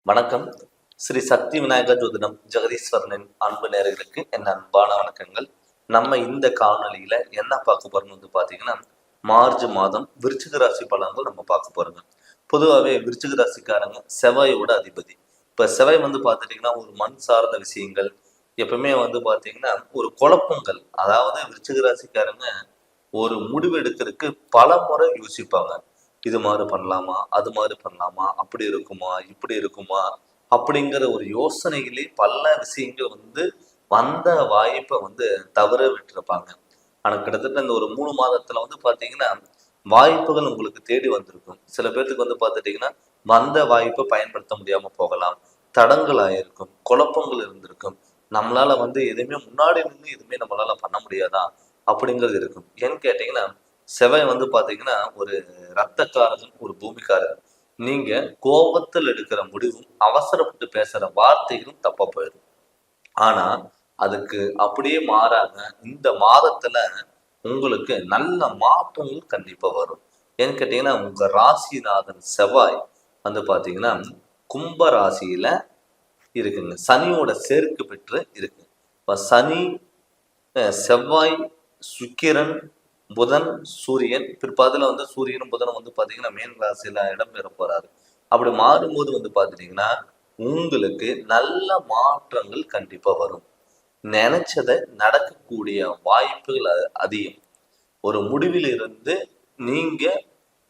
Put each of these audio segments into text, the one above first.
வணக்கம். ஸ்ரீ சக்தி விநாயகர் ஜோதிடம் ஜெகதீஸ்வரனின் அன்பு நேயர்களுக்கு என் அன்பான வணக்கங்கள். நம்ம இந்த காணொலியில என்ன பார்க்க போறோம்னு பார்த்தீங்கன்னா, மார்ச் மாதம் விருச்சிக ராசி பலன்கள் நம்ம பார்க்க போறோங்க. பொதுவாகவே விருச்சிக ராசிக்காரங்க செவ்வாயோட அதிபதி. இப்ப செவ்வாய் பார்த்துட்டீங்கன்னா ஒரு மண் சார்ந்த விஷயங்கள் எப்பவுமே பார்த்தீங்கன்னா ஒரு குழப்பங்கள். அதாவது விருச்சிக ராசிக்காரங்க ஒரு முடிவு எடுக்கிறதுக்கு பல முறை யோசிப்பாங்க. இது மாதிரி பண்ணலாமா, அது மாதிரி பண்ணலாமா, அப்படி இருக்குமா, இப்படி இருக்குமா அப்படிங்கிற ஒரு யோசனையிலே பல விஷயங்கள் வந்த வாய்ப்பை தவற விட்டுருப்பாங்க. ஆனா கிட்டத்தட்ட இந்த ஒரு 3 மாதத்துல பாத்தீங்கன்னா வாய்ப்புகள் உங்களுக்கு தேடி வந்திருக்கும். சில பேர்த்துக்கு பார்த்துட்டீங்கன்னா வந்த வாய்ப்பை பயன்படுத்த முடியாம போகலாம், தடங்கள் ஆயிருக்கும், குழப்பங்கள் இருந்திருக்கும். நம்மளால எதுவுமே முன்னாடி நின்று எதுவுமே நம்மளால பண்ண முடியாதா அப்படிங்கிறது இருக்கும். ஏன்னு கேட்டீங்கன்னா செவ்வாய் பாத்தீங்கன்னா ஒரு ரத்தக்காரகன், ஒரு பூமிக்காரர். நீங்க கோபத்தில் எடுக்கிற முடிவும் அவசரப்பட்டு பேசுற வார்த்தைகளும் தப்பா போயிடும். ஆனா அதுக்கு அப்படியே மாறாக இந்த மாதத்துல உங்களுக்கு நல்ல மாற்றங்கள் கண்டிப்பா வரும். ஏன்னு கேட்டீங்கன்னா உங்க ராசிநாதன் செவ்வாய் பாத்தீங்கன்னா கும்ப ராசியில இருக்குங்க. சனியோட சேர்க்கு பெற்று இருக்கு. இப்ப சனி, செவ்வாய், சுக்கிரன், புதன், சூரியன் பிற்பாதுல சூரியனும் புதனும் பாத்தீங்கன்னா மேன் ராசியில இடம் பெற போறாரு. அப்படி மாறும்போது பாத்துட்டீங்கன்னா உங்களுக்கு நல்ல மாற்றங்கள் கண்டிப்பா வரும். நினைச்சதை நடக்கக்கூடிய வாய்ப்புகள் அதிகம். ஒரு முடிவில் இருந்து நீங்க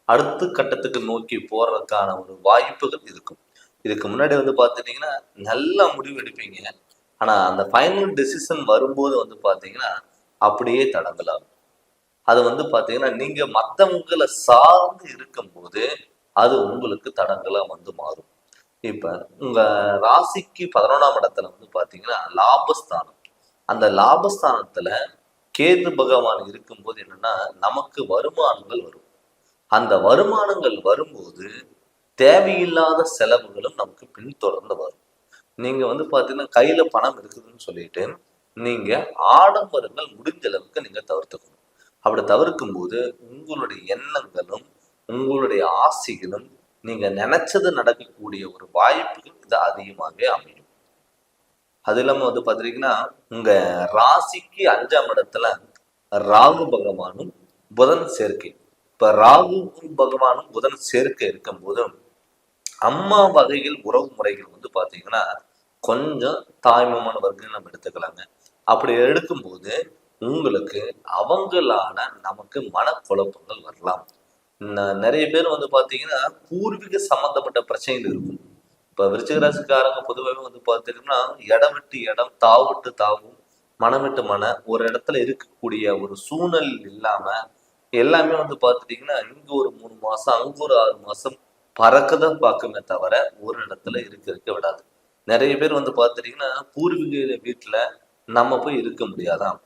அடுத்த கட்டத்துக்கு நோக்கி போறதுக்கான ஒரு வாய்ப்புகள் இருக்கும். இதுக்கு முன்னாடி பாத்துட்டீங்கன்னா நல்ல முடிவு எடுப்பீங்க. ஆனா அந்த ஃபைனல் டெசிஷன் வரும்போது பாத்தீங்கன்னா அப்படியே தடங்கலாகும். அது பாத்தீங்கன்னா நீங்க மத்தவங்களை சார்ந்து இருக்கும்போது அது உங்களுக்கு தடங்களா மாறும். இப்ப உங்க ராசிக்கு 11ஆம் இடத்துல பாத்தீங்கன்னா லாபஸ்தானம். அந்த லாபஸ்தானத்துல கேது பகவான் இருக்கும்போது என்னன்னா நமக்கு வருமானங்கள் வரும். அந்த வருமானங்கள் வரும்போது தேவையில்லாத செலவுகளும் நமக்கு பின்தொடர்ந்து வரும். நீங்க பாத்தீங்கன்னா கையில பணம் இருக்குதுன்னு சொல்லிட்டு நீங்க ஆடம்பரங்கள் முடிஞ்ச அளவுக்கு நீங்க தவிர்த்துக்கணும். அப்படி தவிர்க்கும் போது உங்களுடைய எண்ணங்களும் உங்களுடைய ஆசைகளும் நீங்க நினைச்சது நடக்கக்கூடிய ஒரு வாய்ப்புகள் இது அதிகமாகவே அமையும். அது இல்லாம பாத்தீங்கன்னா உங்க ராசிக்கு 5ஆம் இடத்துல ராகு பகவானும் புதன் சேர்க்கை. இப்ப ராகு பகவானும் புதன் சேர்க்கை இருக்கும் போதும் அம்மா வகையில் உறவு முறைகள் பாத்தீங்கன்னா கொஞ்சம் தாய்மமான வர்க்கம் நம்ம எடுத்துக்கலாங்க. அப்படி எடுக்கும்போது உங்களுக்கு அவங்களான நமக்கு மனக்குழப்பங்கள் வரலாம். நிறைய பேர் பாத்தீங்கன்னா பூர்வீக சம்பந்தப்பட்ட பிரச்சனைகள் இருக்கும். இப்ப விருச்சிக ராசிக்காரங்க பொதுவாகவே பாத்தீங்கன்னா இடம் விட்டு இடம், தாவு விட்டு தாவும், மனம் விட்டு ஒரு இடத்துல இருக்கக்கூடிய ஒரு சூழ்நிலை இல்லாம எல்லாமே பாத்துட்டீங்கன்னா இங்க ஒரு 3 மாசம், அங்க ஒரு 6 மாசம் பறக்கதான் பார்க்குமே தவிர ஒரு இடத்துல இருக்க விடாது. நிறைய பேர் பாத்துட்டீங்கன்னா பூர்வீக வீட்டுல நம்ம போய் இருக்க முடியாதான்,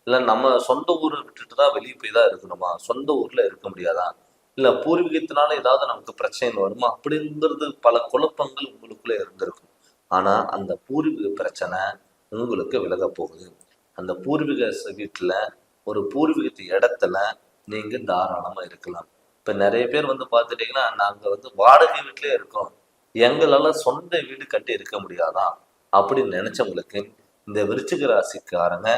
இல்ல நம்ம சொந்த ஊரை விட்டுட்டு தான் வெளியே போய் தான் இருக்கணுமா, சொந்த ஊர்ல இருக்க முடியாதா, இல்ல பூர்வீகத்தினால ஏதாவது நமக்கு பிரச்சனை வருமா அப்படிங்கிறது பல குழப்பங்கள் உங்களுக்குள்ள இருந்திருக்கும். ஆனா அந்த பூர்வீக பிரச்சனை உங்களுக்கு விலக போகுது. அந்த பூர்வீக வீட்டுல ஒரு பூர்வீக இடத்துல நீங்க தாராளமா இருக்கலாம். இப்ப நிறைய பேர் பாத்துட்டீங்கன்னா நாங்க வாடகை வீட்லயே இருக்கோம், எங்களால சொந்த வீடு கட்டி இருக்க முடியாதா அப்படின்னு நினைச்சவங்களுக்கு இந்த விருச்சிக ராசிக்காரங்க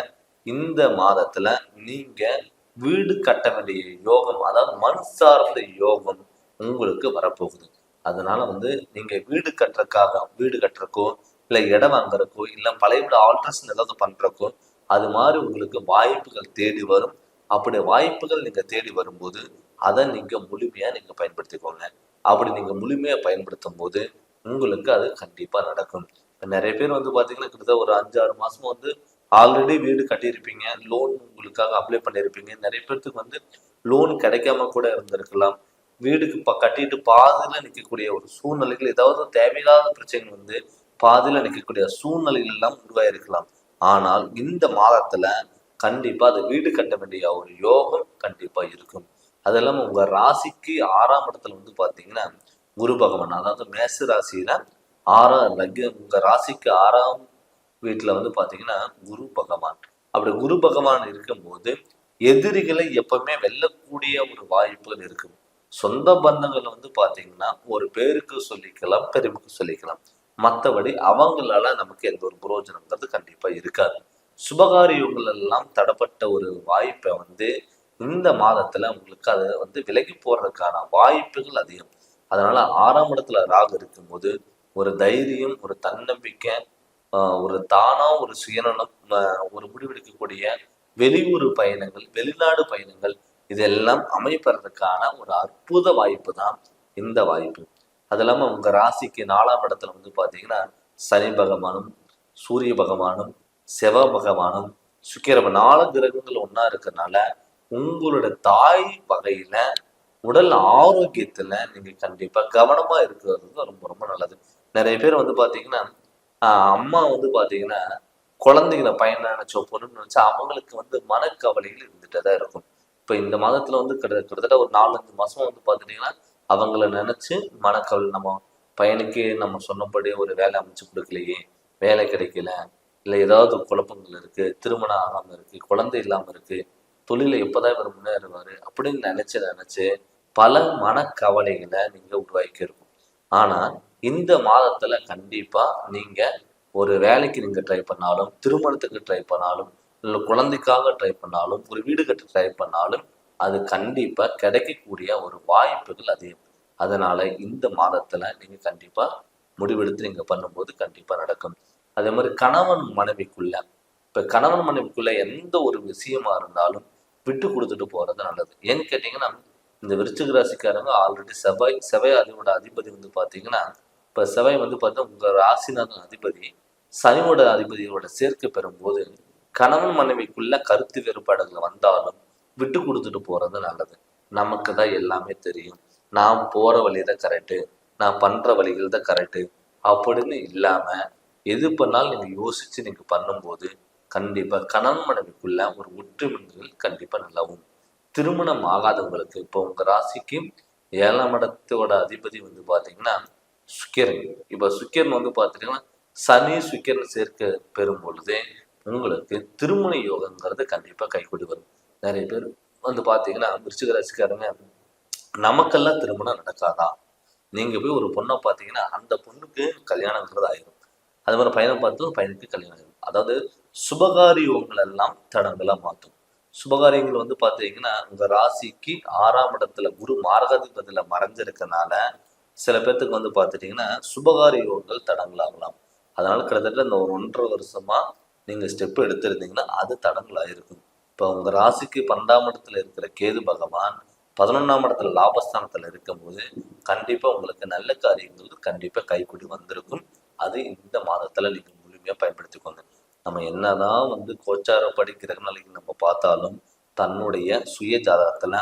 இந்த மாதத்துல நீங்க வீடு கட்ட வேண்டிய யோகம், அதாவது மண் சார்ந்த யோகம் உங்களுக்கு வரப்போகுது. அதனால நீங்க வீடு கட்டுறக்கோ இல்ல இடம் வாங்குறக்கோ இல்ல பழைய வீடு ஆல்ட்ரேஷன் ஏதாவது பண்றக்கோ அது மாதிரி உங்களுக்கு வாய்ப்புகள் தேடி வரும். அப்படி வாய்ப்புகள் நீங்க தேடி வரும்போது அதை நீங்க முழுமையா நீங்க பயன்படுத்திக்கோங்க. அப்படி நீங்க முழுமையா பயன்படுத்தும் போது உங்களுக்கு அது கண்டிப்பா நடக்கும். நிறைய பேர் பாத்தீங்கன்னா கிட்டத்தட்ட ஒரு 5-6 மாசமா ஆல்ரெடி வீடு கட்டியிருப்பீங்க, லோன் உங்களுக்காக அப்ளை பண்ணியிருப்பீங்க. நிறைய பேர்த்துக்கு லோன் கிடைக்காம கூட இருந்திருக்கலாம். வீடுக்கு கட்டிட்டு பாதியில நிற்கக்கூடிய ஒரு சூழ்நிலைகள், ஏதாவது தேவையில்லாத பிரச்சனை பாதியில நிற்கக்கூடிய சூழ்நிலைகள் எல்லாம் உருவாயிருக்கலாம். ஆனால் இந்த மாதத்துல கண்டிப்பா அது வீடு கட்ட வேண்டிய ஒரு யோகம் கண்டிப்பா இருக்கும். அது இல்லாம உங்க ராசிக்கு 6ஆம் இடத்துல பாத்தீங்கன்னா குரு பகவான், அதாவது மேச ராசியில உங்க ராசிக்கு 6ஆம் வீட்டுல பாத்தீங்கன்னா குரு பகவான். அப்படி குரு பகவான் இருக்கும்போது எதிரிகளை எப்பவுமே வெல்லக்கூடிய ஒரு வாய்ப்புகள் இருக்கும். சொந்த பந்தங்கள் வந்து பாத்தீங்கன்னா ஒரு பேருக்கு சொல்லிக்கலாம், பெருமைக்கு சொல்லிக்கலாம். மற்றபடி அவங்களால நமக்கு எந்த ஒரு புரோஜனம்ங்கிறது கண்டிப்பா இருக்காது. சுபகாரியங்கள் எல்லாம் தடப்பட்ட ஒரு வாய்ப்பை வந்து இந்த மாதத்துல உங்களுக்கு அது வந்து விலகி போறதுக்கான வாய்ப்புகள் அதிகம். அதனால 6ஆம் இடத்துல ராகு இருக்கும்போது ஒரு தைரியம், ஒரு தன்னம்பிக்கை, ஒரு தானா ஒரு சுயநலம், ஒரு முடிவெடுக்கக்கூடிய வெளியூர் பயணங்கள், வெளிநாடு பயணங்கள் இதெல்லாம் அமைப்பதற்கான ஒரு அற்புத வாய்ப்பு தான் இந்த வாய்ப்பு. அது இல்லாம உங்க ராசிக்கு 4ஆம் இடத்துல வந்து பாத்தீங்கன்னா சனி பகவானும், சூரிய பகவானும், செவ்வாய் பகவானும், சுக்கிரன் 4 கிரகங்கள் ஒண்ணா இருக்கிறதுனால உங்களோட தாய் வகையில உடல் ஆரோக்கியத்துல நீங்க கண்டிப்பா கவனமா இருக்கிறது ரொம்ப ரொம்ப நல்லது. நிறைய பேர் வந்து பாத்தீங்கன்னா அம்மா வந்து பாத்தீங்கன்னா குழந்தைகளை பையனை நினைச்சோ பொண்ணுன்னு நினைச்சா அவங்களுக்கு வந்து மனக்கவலைகள் இருந்துட்டே தான் இருக்கும். இப்ப இந்த மாதத்துல வந்து கிட்டத்தட்ட ஒரு 4-5 மாசமா வந்து பாத்துட்டீங்கன்னா அவங்கள நினைச்சு மனக்கவலை, நம்ம பையனுக்கு நம்ம சொன்னபடி ஒரு வேலை அமைச்சு கொடுக்கலையே, வேலை கிடைக்கல, இல்லை ஏதாவது குழப்பங்கள் இருக்கு, திருமணம் ஆகாம இருக்கு, குழந்தை இல்லாம இருக்கு, தொழில எப்பதான் இவர் முன்னேறுவாரு அப்படின்னு நினைச்சு நினைச்சு பல மனக்கவலைகளை நீங்க உருவாக்கி இருக்கும். ஆனா இந்த மாதத்துல கண்டிப்பா நீங்க ஒரு வேலைக்கு நீங்க ட்ரை பண்ணாலும், திருமணத்துக்கு ட்ரை பண்ணாலும், இல்லை குழந்தைக்காக ட்ரை பண்ணாலும், ஒரு வீடு கட்ட ட்ரை பண்ணாலும் அது கண்டிப்பா கிடைக்கக்கூடிய ஒரு வாய்ப்புகள் அதிகம். அதனால இந்த மாதத்துல நீங்க கண்டிப்பா முடிவெடுத்து நீங்க பண்ணும்போது கண்டிப்பா நடக்கும். அதே மாதிரி கணவன் மனைவிக்குள்ள, இப்ப கணவன் மனைவிக்குள்ள எந்த ஒரு விஷயமா இருந்தாலும் விட்டு கொடுத்துட்டு போறது நல்லது. ஏன்னு கேட்டீங்கன்னா இந்த விருச்சிக ராசிக்காரங்க ஆல்ரெடி செவ்வாய் அதோட அதிபதி வந்து பாத்தீங்கன்னா, இப்ப செவ்வாய் வந்து பார்த்தா உங்க ராசிநாதன் அதிபதி சனியோட அதிபதியோட சேர்க்கை பெறும்போது கணவன் மனைவிக்குள்ள கருத்து வேறுபாடுகள் வந்தாலும் விட்டு கொடுத்துட்டு போறது நல்லது. நமக்கு தான் எல்லாமே தெரியும், நான் போற வழிதான் கரெக்டு, நான் பண்ற வழிகள் தான் கரெக்டு அப்படின்னு இல்லாம எது பண்ணாலும் நீங்க யோசிச்சு நீங்க பண்ணும்போது கண்டிப்பா கணவன் மனைவிக்குள்ள ஒரு ஒற்றுமைகள் கண்டிப்பா நிலவும். திருமணம் ஆகாதவங்களுக்கு இப்போ உங்க ராசிக்கு 7ஆம் இடத்தோட அதிபதி வந்து பாத்தீங்கன்னா சுக்கிரன். இப்ப சுக்கிரன் வந்து பாத்தீங்கன்னா சனி சுக்கிரன் சேர்க்க பெறும் பொழுதே உங்களுக்கு திருமண யோகங்கிறது கண்டிப்பா கைக்கூடி வரும். நிறைய பேர் வந்து பாத்தீங்கன்னா விருச்சிக ராசிக்காரங்க நமக்கெல்லாம் திருமணம் நடக்காதா, நீங்க போய் ஒரு பொண்ணை பாத்தீங்கன்னா அந்த பொண்ணுக்கு கல்யாணங்கிறது ஆயிரும், அது மாதிரி பையனை பார்த்து பையனுக்கு கல்யாணம் ஆயிரும். அதாவது சுபகாரியங்கள் எல்லாம் தடங்களா மாற்றும். சுபகாரியங்கள் வந்து பாத்தீங்கன்னா உங்க ராசிக்கு 6ஆம் இடத்துல குரு மாரகாதிபதியில மறைஞ்சிருக்கனால சில பேர்த்துக்கு வந்து பாத்துட்டீங்கன்னா சுபகாரிய யோகங்கள் தடங்களாகலாம். அதனால கிட்டத்தட்ட இந்த ஒரு 1.5 வருஷமா நீங்க ஸ்டெப் எடுத்திருந்தீங்கன்னா அது தடங்களாயிருக்கும். இப்போ உங்க ராசிக்கு 12ஆம் இடத்துல இருக்கிற கேது பகவான் 11ஆம் இடத்துல லாபஸ்தானத்துல இருக்கும்போது கண்டிப்பா உங்களுக்கு நல்ல காரியங்கள் கண்டிப்பா கைக்கூடி வந்திருக்கும். அது இந்த மாதத்துல நீங்க முழுமையா பயன்படுத்திக்கோங்க. நம்ம என்னதான் வந்து கோச்சாரப்படி கிரகநிலைக்கு நம்ம பார்த்தாலும் தன்னுடைய சுய ஜாதகத்துல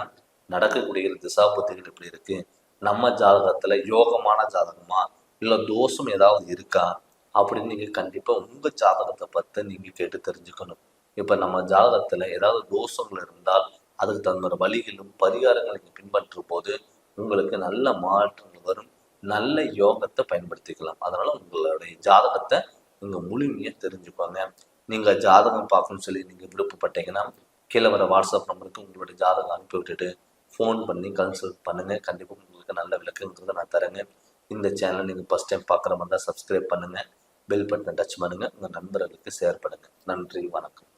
நடக்கக்கூடிய திசாபுத்திகள் எப்படி இருக்கு, நம்ம ஜாதகத்துல யோகமான ஜாதகமா இல்ல தோஷம் ஏதாவது இருக்கா அப்படின்னு நீங்க கண்டிப்பா உங்க ஜாதகத்தை பத்தி நீங்க கேட்டு தெரிஞ்சுக்கணும். இப்ப நம்ம ஜாதகத்துல ஏதாவது தோஷங்கள் இருந்தால் அதுக்கு தகுந்த வழிகளும் பரிகாரங்களை நீங்க பின்பற்றும் போது உங்களுக்கு நல்ல மாற்றங்கள் வரும், நல்ல யோகத்தை பயன்படுத்திக்கலாம். அதனால உங்களுடைய ஜாதகத்தை நீங்க முழுமையா தெரிஞ்சுக்கோங்க. நீங்க ஜாதகம் பார்க்கணும்னு சொல்லி நீங்க விருப்பப்பட்டீங்கன்னா கீழே வர வாட்ஸ்அப் நம்பருக்கு உங்களுடைய ஜாதகம் அனுப்பி விட்டுட்டு ஃபோன் பண்ணி கன்சல்ட் பண்ணுங்க. கண்டிப்பாக உங்களுக்கு நல்ல விளக்கங்கிறத நான் தரேங்க. இந்த சேனல் நீங்கள் ஃபஸ்ட் டைம் பார்க்குற மாதிரி தான் சப்ஸ்கிரைப் பண்ணுங்க, பெல் பட்டனை டச் பண்ணுங்க, உங்கள் நண்பர்களுக்கு ஷேர் பண்ணுங்க. நன்றி, வணக்கம்.